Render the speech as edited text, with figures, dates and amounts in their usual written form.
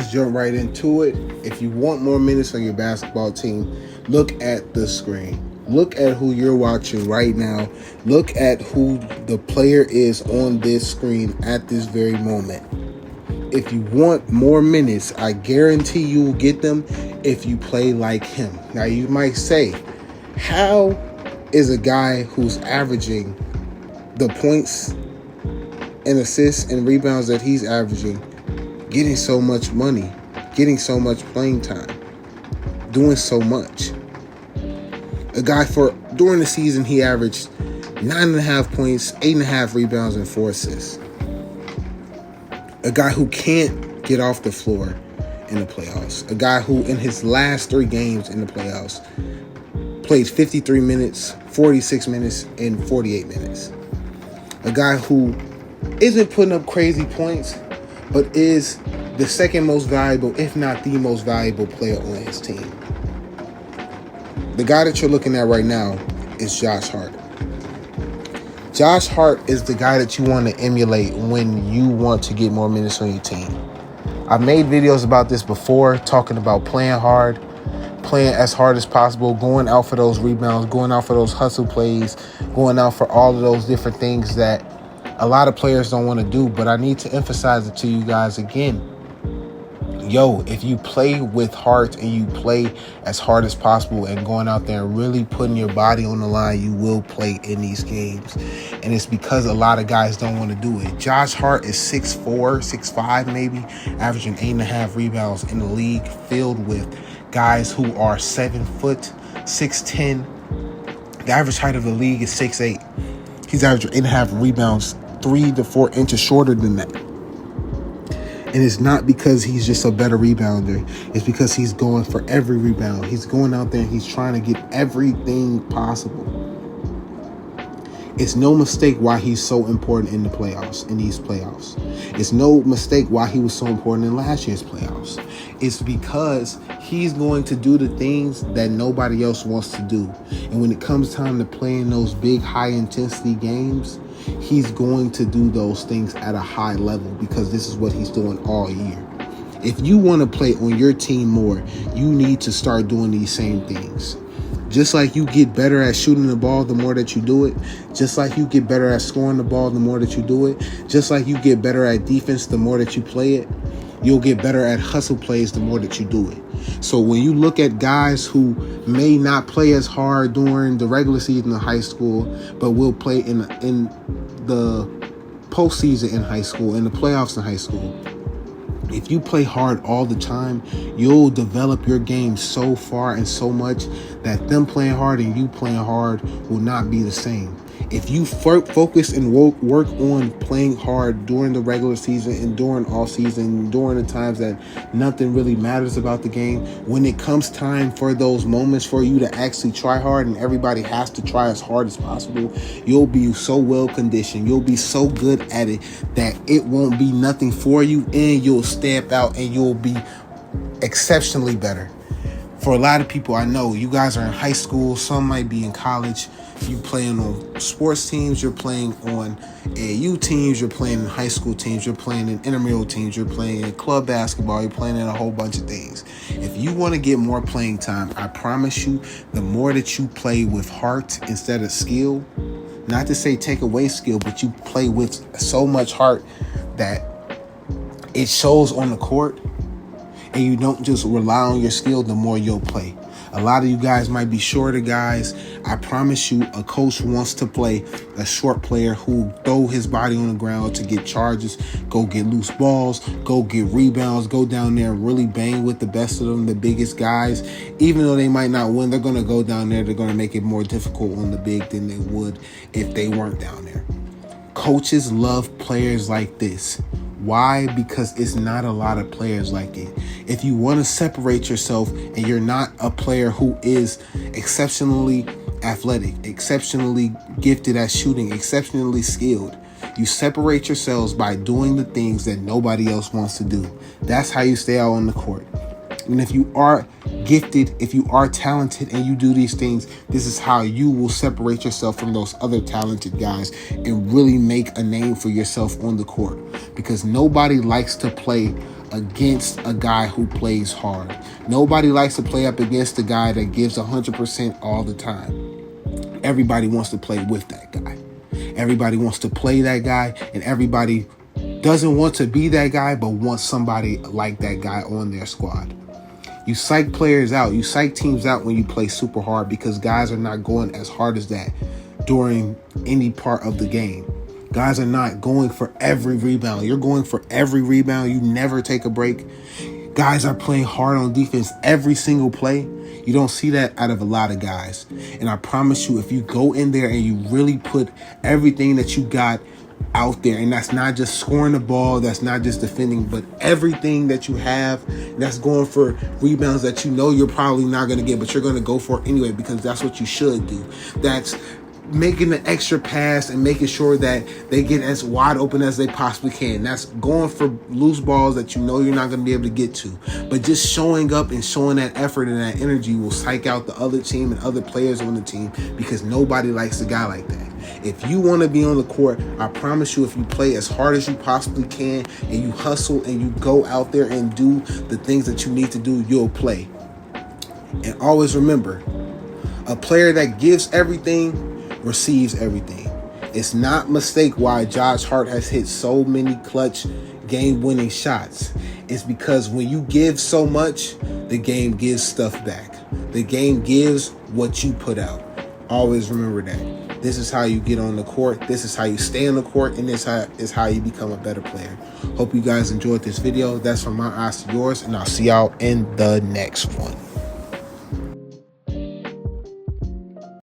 let's jump right into it. If you want more minutes on your basketball team, look at the screen. Look at who you're watching right now. Look at who the player is on this screen at this very moment. If you want more minutes, I guarantee you will get them if you play like him. Now, you might say, how is a guy who's averaging the points and assists and rebounds that he's averaging getting so much money, getting so much playing time, doing so much? A guy during the season, he averaged 9.5 points, 8.5 rebounds, and 4 assists. A guy who can't get off the floor in the playoffs. A guy who, in his last 3 games in the playoffs, played 53 minutes, 46 minutes, and 48 minutes. A guy who isn't putting up crazy points, but is the second most valuable, if not the most valuable player on his team. The guy that you're looking at right now is Josh Hart. Josh Hart is the guy that you want to emulate when you want to get more minutes on your team. I've made videos about this before, talking about playing hard, playing as hard as possible, going out for those rebounds, going out for those hustle plays, going out for all of those different things that a lot of players don't want to do. But I need to emphasize it to you guys again. If you play with heart and you play as hard as possible and going out there and really putting your body on the line, you will play in these games. And it's because a lot of guys don't want to do it. Josh Hart is 6'4", 6'5", maybe, averaging 8.5 rebounds in the league filled with guys who are 7 foot, 6'10". The average height of the league is 6'8". He's averaging 8.5 rebounds, 3 to 4 inches shorter than that. And it's not because he's just a better rebounder. It's because he's going for every rebound. He's going out there and he's trying to get everything possible. It's no mistake why he's so important in the playoffs, in these playoffs. It's no mistake why he was so important in last year's playoffs. It's because he's going to do the things that nobody else wants to do. And when it comes time to play in those big, high-intensity games, he's going to do those things at a high level because this is what he's doing all year. If you want to play on your team more, you need to start doing these same things. Just like you get better at shooting the ball the more that you do it, just like you get better at scoring the ball the more that you do it, just like you get better at defense the more that you play it, you'll get better at hustle plays the more that you do it. So when you look at guys who may not play as hard during the regular season of high school, but will play in the postseason in high school, in the playoffs in high school, if you play hard all the time, you'll develop your game so far and so much that them playing hard and you playing hard will not be the same. If you focus and work on playing hard during the regular season and during all season, during the times that nothing really matters about the game, when it comes time for those moments for you to actually try hard and everybody has to try as hard as possible, you'll be so well conditioned, you'll be so good at it that it won't be nothing for you, and you'll step out and you'll be exceptionally better. For a lot of people, I know you guys are in high school, some might be in college. You playing on sports teams, you're playing on AAU teams, you're playing in high school teams, you're playing in intramural teams, you're playing in club basketball, you're playing in a whole bunch of things. If you want to get more playing time, I promise you, the more that you play with heart instead of skill, not to say take away skill, but you play with so much heart that it shows on the court, and you don't just rely on your skill, the more you'll play. A lot of you guys might be shorter guys. I promise you, a coach wants to play a short player who throw his body on the ground to get charges, go get loose balls, go get rebounds, go down there and really bang with the best of them, the biggest guys. Even though they might not win, they're going to go down there. They're going to make it more difficult on the big than they would if they weren't down there. Coaches love players like this. Why? Because it's not a lot of players like it. If you want to separate yourself and you're not a player who is exceptionally athletic, exceptionally gifted at shooting, exceptionally skilled, you separate yourselves by doing the things that nobody else wants to do. That's how you stay out on the court. And if you are gifted, if you are talented and you do these things, this is how you will separate yourself from those other talented guys and really make a name for yourself on the court. Because nobody likes to play against a guy who plays hard. Nobody likes to play up against a guy that gives 100% all the time. Everybody wants to play with that guy. Everybody wants to play that guy, and everybody doesn't want to be that guy, but wants somebody like that guy on their squad. You psych players out. You psych teams out when you play super hard because guys are not going as hard as that during any part of the game. Guys are not going for every rebound. You're going for every rebound. You never take a break. Guys are playing hard on defense every single play. You don't see that out of a lot of guys. And I promise you, if you go in there and you really put everything that you got out there, and that's not just scoring the ball, that's not just defending, but everything that you have, that's going for rebounds that you know you're probably not going to get, but you're going to go for it anyway because that's what you should do. That's making the extra pass and making sure that they get as wide open as they possibly can. That's going for loose balls that you know you're not going to be able to get to. But just showing up and showing that effort and that energy will psych out the other team and other players on the team because nobody likes a guy like that. If you want to be on the court, I promise you, if you play as hard as you possibly can and you hustle and you go out there and do the things that you need to do, you'll play. And always remember, a player that gives everything receives everything. It's not a mistake why Josh Hart has hit so many clutch game-winning shots. It's because when you give so much, the game gives stuff back. The game gives what you put out. Always remember that. This is how you get on the court. This is how you stay on the court. And this is how you become a better player. Hope you guys enjoyed this video. That's from my eyes to yours. And I'll see y'all in the next one.